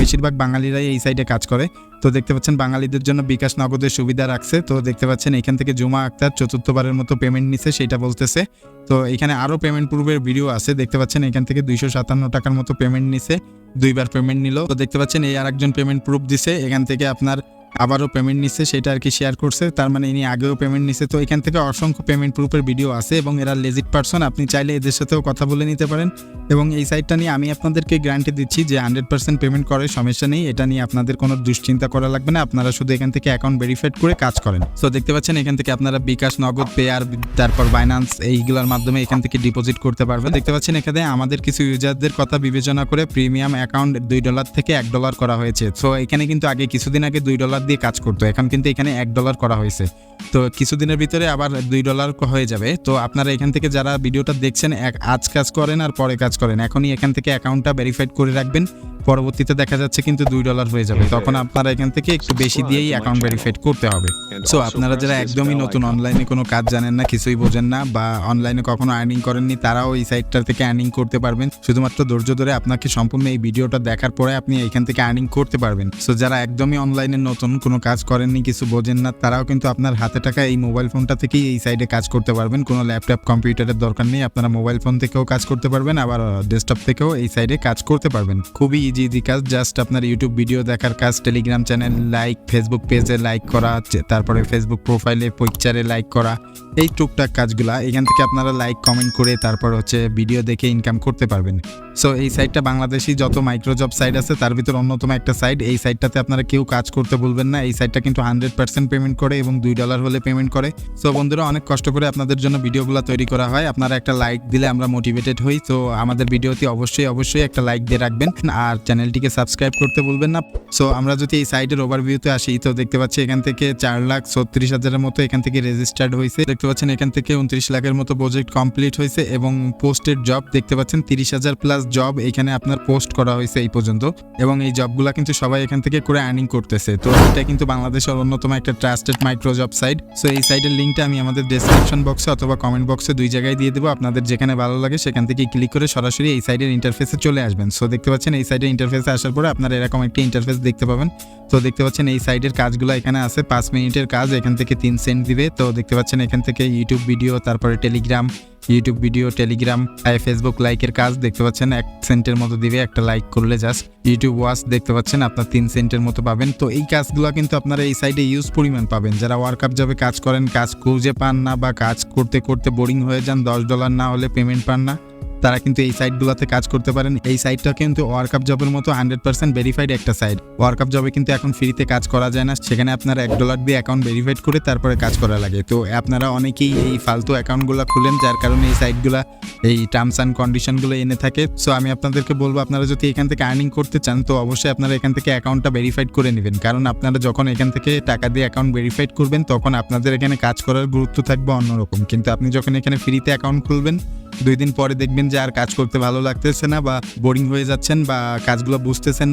বেশিরভাগ বাঙালিরাই এই সাইডে কাজ করে। তো দেখতে পাচ্ছেন বাঙালিদের জন্য বিকাশ নগদের সুবিধা রাখছে। তো দেখতে পাচ্ছেন এখান থেকে জুমা আক্তার চতুর্থবারের মতো পেমেন্ট নিছে সেটা বলতেছে। তো এখানে আরও পেমেন্ট পূর্বের ভিডিও আছে, দেখতে পাচ্ছেন এখান থেকে 257 টাকার মতো পেমেন্ট নিছে, 2বার পেমেন্ট নিল। তো দেখতে পাচ্ছেন এই আরেকজন পেমেন্ট প্রুফ দিছে, এখান থেকে আপনার আবারও পেমেন্ট নিচ্ছে সেটা আর কি শেয়ার করছে, তার মানে ইনি আগেও পেমেন্ট নিচ্ছে। তো এখান থেকে অসংখ্য পেমেন্ট প্রুফের ভিডিও আছে এবং এরা লেজিট পারসন, আপনি চাইলে এদের সাথেও কথা বলে নিতে পারেন। এবং এই সাইটটা নিয়ে আমি আপনাদেরকে গ্যারান্টি দিচ্ছি যে 100% পেমেন্ট করে, সমস্যা নেই, এটা নিয়ে আপনাদের কোনো দুশ্চিন্তা করা লাগবে না। আপনারা শুধু এখান থেকে অ্যাকাউন্ট ভেরিফাইড করে কাজ করেন। সো দেখতে পাচ্ছেন এখান থেকে আপনারা বিকাশ, নগদ, পেয়ার, তারপর বাইন্যান্স এইগুলোর মাধ্যমে এখান থেকে ডিপোজিট করতে পারবেন। দেখতে পাচ্ছেন এখানে আমাদের কিছু ইউজারদের কথা বিবেচনা করে প্রিমিয়াম অ্যাকাউন্ট $2 থেকে $1 করা হয়েছে। সো এখানে কিন্তু আগে কিছুদিন আগে $2 দিয়ে কাজ করতো, এখন কিন্তু এখানে $1 করা হয়েছে। তো কিছুদিনের ভিতরে আবার $2 হয়ে যাবে। তো আপনারা এখান থেকে যারা ভিডিওটা দেখছেন আজ কাজ করেন আর পরে কাজ করেন, এখনই এখান থেকে অ্যাকাউন্টটা ভেরিফাইড করে রাখবেন। পরবর্তীতে দেখা যাচ্ছে কিন্তু $2 হয়ে যাবে, তখন আপনারা এখান থেকে একটু বেশি দিয়েই অ্যাকাউন্ট ভেরিফাইড করতে হবে। সো আপনারা যারা একদমই নতুন, অনলাইনে কোনো কাজ জানেন না, কিছুই বোঝেন না, বা অনলাইনে কখনো আর্নিং করেননি, তারাও এই সাইটটা থেকে আর্নিং করতে পারবেন। শুধুমাত্র ধৈর্য ধরে আপনাকে সম্পূর্ণ এই ভিডিওটা দেখার পরে আপনি এখান থেকে আর্নিং করতে পারবেন। সো যারা একদমই অনলাইনে নতুন, কোনো কাজ করেননি, কিছু বোঝেন না, তারাও কিন্তু আপনার হাতে টাকা এই মোবাইল ফোনটা থেকেই এই সাইডে কাজ করতে পারবেন। কোনো ল্যাপটপ, কম্পিউটারের দরকার নেই, আপনারা মোবাইল ফোন থেকেও কাজ করতে পারবেন, আবার ডেস্কটপ থেকেও এই সাইডে কাজ করতে পারবেন। খুবই ইজি কাজ, জাস্ট আপনার ইউটিউব ভিডিও দেখার কাজ, টেলিগ্রাম চ্যানেল লাইক, ফেসবুক পেজে লাইক করা, তারপরে ফেসবুক প্রোফাইলে পিকচারে লাইক করা, এই টুকটাক কাজগুলা এখান থেকে আপনারা লাইক, কমেন্ট করে তারপর ভিডিও দেখে ইনকাম করতে পারবেন। সো এই সাইটটা বাংলাদেশি যত মাইক্রোজব সাইট আছে তার ভিতর অন্যতম একটা সাইট। এই সাইটটাতে আপনারা কেউ কাজ করতে বলবেন না। এই সাইটটা কিন্তু 100% পেমেন্ট করে এবং $2 হলে পেমেন্ট করে। সো বন্ধুরা, অনেক কষ্ট করে আপনাদের জন্য ভিডিওগুলো তৈরি করা হয়, আপনারা একটা লাইক দিলে আমরা মোটিভেটেড হই। তো আমাদের ভিডিওতে অবশ্যই একটা লাইক দিয়ে রাখবেন আর চ্যানেলটিকে সাবস্ক্রাইব করতে বলবেন না। সো আমরা যদি এই সাইটের ওভারভিউতে আসি, তো দেখতে পাচ্ছি এখান থেকে 4,36,000-এর মতো এখান থেকে রেজিস্টার্ড হয়েছে। দেখতে পাচ্ছেন এখান থেকে 29 লাখের মতো প্রজেক্ট কমপ্লিট হয়েছে এবং পোস্টেড জব দেখতে পাচ্ছেন 30,000 প্লাস জব এখানে আপনার পোস্ট করা হয়েছে এই পর্যন্ত, এবং এই জবগুলা কিন্তু সবাই এখান থেকে করে আর্নিং করতেছে। তো এটা কিন্তু বাংলাদেশের অন্যতম একটা trusted micro job site. So এই সাইটের লিঙ্কটা আমি আমাদের ডেসক্রিপশন বক্সে অথবা কমেন্ট বক্সে 2 জায়গায় দিয়ে দেবো। আপনাদের যেখানে ভালো লাগে সেখান থেকে ক্লিক করে সরাসরি এই সাইটের ইন্টারফেসে চলে আসবেন। সো দেখতে পাচ্ছেন এই সাইটের ইন্টারফেসে আসার পরে আপনারা এরকম একটা ইন্টারফেস দেখতে পাবেন। তো দেখতে পাচ্ছেন এই সাইটের কাজগুলো এখানে আছে, 5 মিনিটের কাজ, এখান থেকে 3 সেন্ট দিবে। তো দেখতে পাচ্ছেন এখান থেকে ইউটিউব ভিডিও, তারপরে Telegram, YouTube video, Telegram, Facebook লাইকের কাজ দেখতে পাচ্ছেন 1 সেন্টের মতো দিবে, একটা লাইক করলে জাস্ট। ইউটিউব ওয়াচ দেখতে পাচ্ছেন আপনার 3 সেন্টের মতো পাবেন। তো এই কাজগুলো কিন্তু আপনারা এই সাইডে ইউজ পরিমাণ পাবেন। যারা ওয়ার্কআপ জবে কাজ করেন, কাজ খুঁজে পান না, বা কাজ করতে করতে বোরিং হয়ে যান, $10 না হলে পেমেন্ট পান না, তারা কিন্তু এই সাইটগুলোতে কাজ করতে পারেন। এই সাইটটা কিন্তু ওয়ার্কআপ জবের মতো 100% ভেরিফাইড একটা সাইট। ওয়ার্কআপ জবে কিন্তু এখন ফ্রিতে কাজ করা যায় না, সেখানে আপনার $1 দিয়ে অ্যাকাউন্ট ভেরিফাইড করে তারপরে কাজ করা লাগে। তো আপনারা অনেকেই এই ফালতু অ্যাকাউন্টগুলো খুলেন, যার কারণে এই সাইটগুলো এই টার্মস অ্যান্ড কন্ডিশনগুলো এনে থাকে। সো আমি আপনাদেরকে বলবো, আপনারা যদি এখান থেকে আর্নিং করতে চান তো অবশ্যই আপনারা এখান থেকে অ্যাকাউন্টটা ভেরিফাইড করে নেবেন, কারণ আপনারা যখন এখান থেকে টাকা দিয়ে অ্যাকাউন্ট ভেরিফাইড করবেন তখন আপনাদের এখানে কাজ করার গুরুত্ব থাকবে অন্যরকম। কিন্তু আপনি যখন এখানে ফ্রিতে অ্যাকাউন্ট খুলবেন, 2 দিন পরে দেখবেন যে আর কাজ করতে ভালো লাগতেছে না, বা বোরিং হয়ে যাচ্ছেন, বা কাজগুলো বুঝতেছেন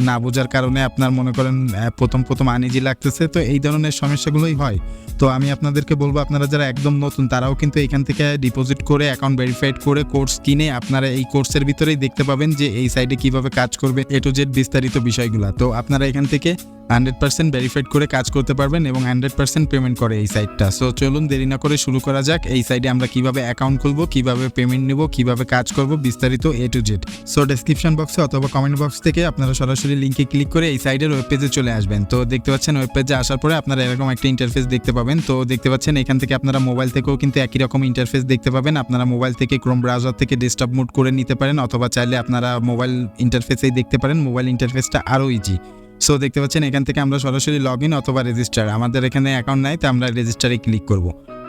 না বোঝার কারণে আপনার মনে করেন প্রথম আনইজি লাগতেছে। তো এই ধরনের সমস্যাগুলোই হয়। তো আমি আপনাদেরকে বলবো, আপনারা যারা একদম নতুন তারাও কিন্তু এখান থেকে ডিপোজিট করে অ্যাকাউন্ট ভেরিফাইড করে কোর্স কিনে আপনারা এই কোর্সের ভিতরেই দেখতে পাবেন যে এই সাইটে কিভাবে কাজ করবে, A to Z বিস্তারিত বিষয়গুলো। তো আপনারা এখান থেকে 100% ভেরিফাইড করে কাজ করতে পারবেন এবং 100% পেমেন্ট করে এই সাইটটা। সো চলুন দেরি না করে শুরু করা যাক। এই সাইটে আমরা কিভাবে অ্যাকাউন্ট খুলবো, কিভাবে পেমেন্ট নেব, কিভাবে কাজ করব, বিস্তারিত A to Z। So description বক্সে অথবা কমেন্ট বক্স থেকে আপনারা সরাসরি লিঙ্কে ক্লিক করে এই সাইটের ওয়েব পেজে চলে আসবেন। তো দেখতে পাচ্ছেন ওয়েব পেজে আসার পরে আপনারা এরকম একটা ইন্টারফেস দেখতে পাবেন। তো দেখতে পাচ্ছেন এখান থেকে আপনারা মোবাইল থেকেও কিন্তু একই রকম ইন্টারফেস দেখতে পাবেন। আপনারা মোবাইল থেকে ক্রোম ব্রাউজার থেকে ডেস্কটপ মোড করে নিতে পারেন, অথবা চাইলে আপনারা মোবাইল ইন্টারফেসেই দেখতে পারেন। মোবাইল ইন্টারফেসটা আরও ইজি। সো দেখতে পাচ্ছেন এখান থেকে আমরা সরাসরি লগ ইন অথবা রেজিস্টার, আমাদের এখানে অ্যাকাউন্ট নাই তো আমরা রেজিস্টারে ক্লিক করব।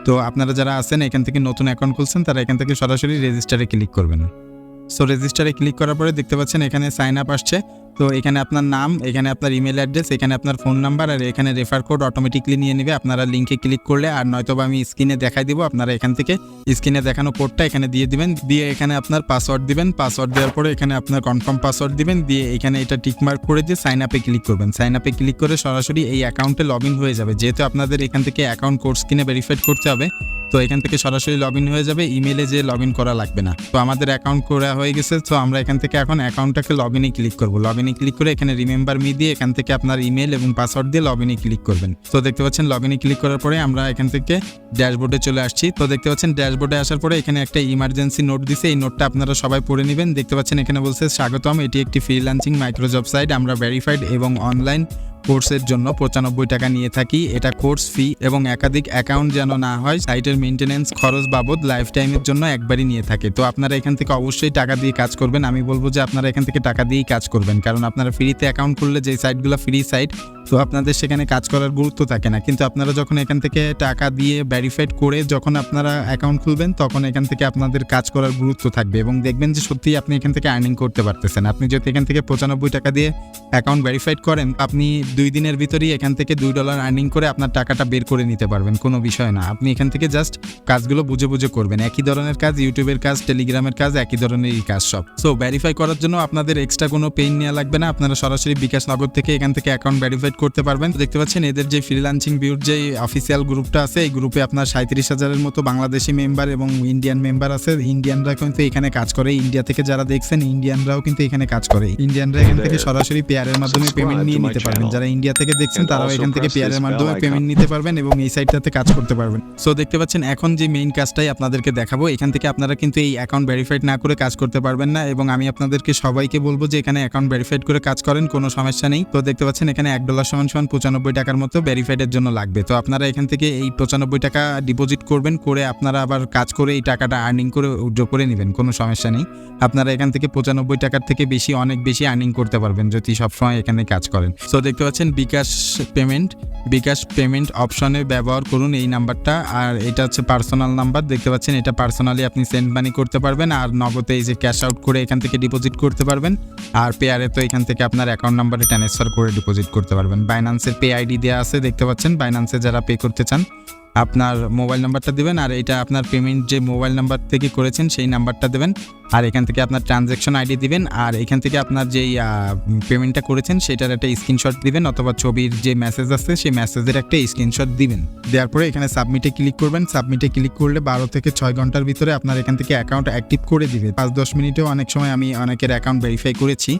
তো আপনারা যারা আছেন এখান থেকে নতুন অ্যাকাউন্ট খুলছেন তারা এখান থেকে সরাসরি রেজিস্টারে ক্লিক করবেন। সো রেজিস্টারে ক্লিক করার পরে দেখতে পাচ্ছেন এখানে সাইন আপ আসছে। তো এখানে আপনার নাম, এখানে আপনার ইমেল অ্যাড্রেস, এখানে আপনার ফোন নাম্বার, আর এখানে রেফার কোড অটোমেটিকলি নিয়ে নেবে আপনারা লিঙ্কে ক্লিক করলে, আর নয়তোবা আমি স্ক্রিনে দেখাই দিব। আপনারা এখান থেকে স্ক্রিনে দেখানো কোডটা এখানে দিয়ে দিবেন, দিয়ে এখানে আপনার পাসওয়ার্ড দিবেন। পাসওয়ার্ড দেওয়ার পরে এখানে আপনার কনফার্ম পাসওয়ার্ড দিবেন, দিয়ে এখানে এটা টিকমার্ক করে দিয়ে সাইন আপে ক্লিক করবেন। সাইন আপে ক্লিক করে সরাসরি এই অ্যাকাউন্টে লগ ইন হয়ে যাবে। যেহেতু আপনাদের এখান থেকে অ্যাকাউন্ট কোর্স কিনে ভেরিফাইড করতে হবে, তো এখান থেকে সরাসরি লগ ইন হয়ে যাবে, ইমেলে যে লগ ইন করা লাগবে না। তো আমাদের অ্যাকাউন্ট করা হয়ে গেছে। তো আমরা এখান থেকে এখন অ্যাকাউন্টটাকে লগ ইনে ক্লিক করবো। লগ ইনে ক্লিক করে এখানে রিমেম্বার মি দিয়ে এখান থেকে আপনার ইমেল এবং পাসওয়ার্ড দিয়ে লগ ইনে ক্লিক করবেন। তো দেখতে পাচ্ছেন লগ ইনে ক্লিক করার পরে আমরা এখান থেকে ড্যাশবোর্ডে চলে আসছি। তো দেখতে পাচ্ছেন ড্যাশবোর্ডে আসার পরে এখানে একটা ইমার্জেন্সি নোট দিছে, এই নোটটা আপনারা সবাই পড়ে নেবেন। দেখতে পাচ্ছেন এখানে বলছে স্বাগতম, এটি একটি ফ্রিল্যান্সিং মাইক্রোজব সাইট, আমরা ভেরিফাইড এবং অনলাইন কোর্সের জন্য 95 টাকা নিয়ে থাকি। এটা কোর্স ফি এবং একাধিক অ্যাকাউন্ট যেন না হয়, সাইটের মেইনটেনেন্স খরচ বাবদ লাইফ টাইমের জন্য একবারই নিয়ে থাকে। তো আপনারা এখান থেকে অবশ্যই টাকা দিয়ে কাজ করবেন। আমি বলবো যে আপনারা এখান থেকে টাকা দিয়েই কাজ করবেন, কারণ আপনারা ফ্রিতে অ্যাকাউন্ট খুললে যে সাইটগুলো ফ্রি সাইট, তো আপনাদের সেখানে কাজ করার গুরুত্ব থাকে না। কিন্তু আপনারা যখন এখান থেকে টাকা দিয়ে ভেরিফাইড করে যখন আপনারা অ্যাকাউন্ট খুলবেন, তখন এখান থেকে আপনাদের কাজ করার গুরুত্ব থাকবে এবং দেখবেন যে সত্যিই আপনি এখান থেকে আর্নিং করতে পারতেছেন। আপনি যদি এখান থেকে 95 টাকা দিয়ে অ্যাকাউন্ট ভেরিফাইড করেন, আপনি 2 দিনের ভিতরেই এখান থেকে $2 আর্নিং করে আপনার টাকাটা বের করে নিতে পারবেন, কোনো বিষয় না। আপনি এখান থেকে জাস্ট কাজগুলো বুঝে বুঝে করবেন, একই ধরনের কাজ, ইউটিউবের কাজ, টেলিগ্রামের কাজ, একই ধরনেরই কাজ সব। সো ভেরিফাই করার জন্য আপনাদের এক্সট্রা কোনো পেইন নেওয়া লাগবে না, আপনারা সরাসরি বিকাশ নগদ থেকে এখান থেকে অ্যাকাউন্ট ভেরিফাইড করতে পারবেন। দেখতে পাচ্ছেন এদের যে ফ্রিল্যান্সিং ভিউর যে অফিসিয়াল গ্রুপটা আছে, এই গ্রুপে আপনার 37,000-এর মতো বাংলাদেশি মেম্বার এবং ইন্ডিয়ান মেম্বার আছে। ইন্ডিয়ানরা কিন্তু এখানে কাজ করে, ইন্ডিয়া থেকে যারা দেখছেন ইন্ডিয়ানরাও কিন্তু এখানে কাজ করে। ইন্ডিয়ানরা এখান থেকে সরাসরি পেয়ারের মাধ্যমে পেমেন্ট নিয়ে নিতে পারবেন। যারা ইন্ডিয়া থেকে দেখছেন তারাও এখান থেকে পেয়ারের মাধ্যমে পেমেন্ট নিতে পারবেন এবং এই সাইটটাতে কাজ করতে পারবেন। সো দেখতে পাচ্ছেন এখন যে মেইন কাজটাই আপনাদেরকে দেখাবো, এখান থেকে আপনারা কিন্তু এই অ্যাকাউন্ট ভেরিফাইড না করে কাজ করতে পারবেন না এবং আমি আপনাদেরকে সবাইকে বলবো যে এখানে অ্যাকাউন্ট ভেরিফাইড করে কাজ করেন, কোনো সমস্যা নেই। তো দেখতে পাচ্ছেন এখানে $1 = 95 টাকার মতো ভেরিফাইডের জন্য লাগবে। তো আপনারা এখান থেকে এই 95 টাকা ডিপোজিট করবেন, করে আপনারা আবার কাজ করে এই টাকাটা আর্নিং করে উইথড্র করে নেবেন, কোনো সমস্যা নেই। আপনারা এখান থেকে 95 টাকার থেকে বেশি, অনেক বেশি আর্নিং করতে পারবেন যদি সবসময় এখানে কাজ করেন। সো দেখতে পাচ্ছেন বিকাশ পেমেন্ট অপশনে ব্যবহার করুন এই নাম্বারটা, আর এটা হচ্ছে পার্সোনাল নাম্বার। দেখতে পাচ্ছেন এটা পার্সোনালি আপনি সেন্ড মানি করতে পারবেন, আর নগদে এই যে ক্যাশ আউট করে এখান থেকে ডিপোজিট করতে পারবেন, আর পেয়ারে তো এখান থেকে আপনার অ্যাকাউন্ট নাম্বারে ট্রান্সফার করে ডিপোজিট করতে পারবেন। বাইন্যান্সের পে আইডি দেওয়া আছে, দেখতে পাচ্ছেন বাইন্যান্সে যারা পে করতে চান আপনার মোবাইল নাম্বারটা দিবেন, আর এটা আপনার পেমেন্ট যে মোবাইল নাম্বার থেকে করেছেন সেই নাম্বারটা দেবেন, আর এখান থেকে আপনার ট্রানজ্যাকশন আইডি দিবেন, আর এখান থেকে আপনার যেই পেমেন্টটা করেছেন সেটার একটা স্ক্রিনশট দিবেন, অথবা ছবির যে মেসেজ আছে সেই মেসেজের একটা স্ক্রিনশট দিবেন। দেওয়ার পরে এখানে সাবমিটে ক্লিক করবেন। সাবমিটে ক্লিক করলে 12 থেকে 6 ঘন্টার ভিতরে আপনার এখান থেকে অ্যাকাউন্ট অ্যাক্টিভ করে দিবে। 5-10 মিনিটেও অনেক সময় আমি অনেকের অ্যাকাউন্ট ভেরিফাই করেছি।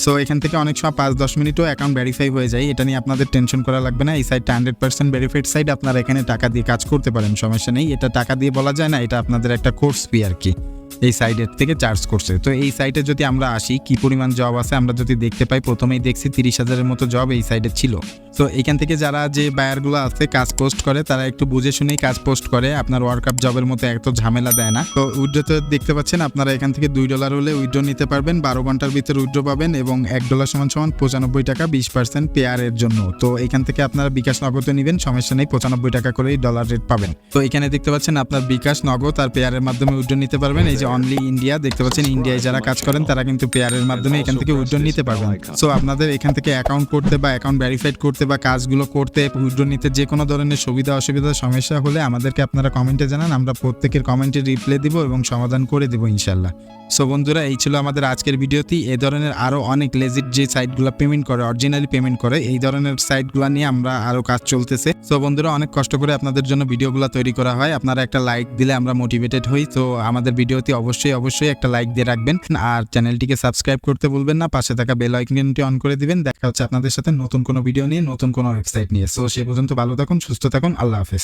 সো এখান থেকে অনেক সময় 5-10 মিনিটও অ্যাকাউন্ট ভেরিফাই হয়ে যায়, এটা নিয়ে আপনাদের টেনশন করা লাগবে না। এই সাইটটা 100% ভেরিফাইড সাইট, আপনারা এখানে টাকা দিয়ে কাজ করতে পারেন, সমস্যা নেই। এটা টাকা দিয়ে বলা যায় না, এটা আপনাদের একটা কোর্স ফি আর কি, এই সাইটের থেকে চার্জ করছে। তো এই সাইটে যদি আমরা আসি কি পরিমাণ জব আছে আমরা যদি দেখতে পাই, প্রথমেই দেখছি 30,000-এর মতো জব এই সাইটে ছিল। সো এখান থেকে যারা যে বায়ারগুলো আছে কাজ পোস্ট করে, তারা একটু বুঝে শুনেই কাজ পোস্ট করে, আপনার ওয়ার্কআপ জবের মতো এত ঝামেলা দেয় না। তো উইথড্রোতে দেখতে পাচ্ছেন আপনারা এখান থেকে $2 হলে উইথড্রো নিতে পারবেন, 12 ঘন্টার ভিতরে উইথড্রো পাবেন এবং $1 = 95 টাকা 20% পেয়ারের জন্য। তো এখান থেকে আপনারা বিকাশ নগদে নেবেন, সমস্যা নেই, 95 টাকা করেই ডলার রেট পাবেন। তো এখানে দেখতে পাচ্ছেন আপনার বিকাশ নগদ আর পেয়ারের মাধ্যমে উইথড্রো নিতে পারবেন। এই যে অনলি ইন্ডিয়া, দেখতে পাচ্ছেন ইন্ডিয়ায় যারা কাজ করেন তারা কিন্তু পেয়ারের মাধ্যমে এখান থেকে উইথড্রো নিতে পারবেন। সো আপনাদের এখান থেকে অ্যাকাউন্ট করতে বা অ্যাকাউন্ট ভেরিফাইড করতে বা কাজগুলো করতে, উইথড্রো নিতে যে কোনো ধরনের সুবিধা অসুবিধা সমস্যা হলে আমাদেরকে আপনারা কমেন্টে জানান, আমরা প্রত্যেকের কমেন্টে রিপ্লাই দিব এবং সমাধান করে দেবো ইনশাল্লাহ। সো বন্ধুরা, এই ছিল আমাদের আজকের ভিডিওটি। এই ধরনের আরও অনেক লেজিট যে সাইটগুলো পেমেন্ট করে, অরিজিনালি পেমেন্ট করে, এই ধরনের সাইটগুলো নিয়ে আমরা আরও কাজ চলতেছে। সো বন্ধুরা, অনেক কষ্ট করে আপনাদের জন্য ভিডিওগুলো তৈরি করা হয়, আপনারা একটা লাইক দিলে আমরা মোটিভেটেড হই। তো আমাদের ভিডিওটি অবশ্যই একটা লাইক দিয়ে রাখবেন, আর চ্যানেলটিকে সাবস্ক্রাইব করতে ভুলবেন না, পাশে থাকা বেল আইকনটি অন করে দিবেন। দেখা হচ্ছে আপনাদের সাথে নতুন কোনো ভিডিও নিয়ে, নতুন কোনো ওয়েবসাইট নিয়ে। সো সে পর্যন্ত ভালো থাকুন, সুস্থ থাকুন, আল্লাহ হাফেজ।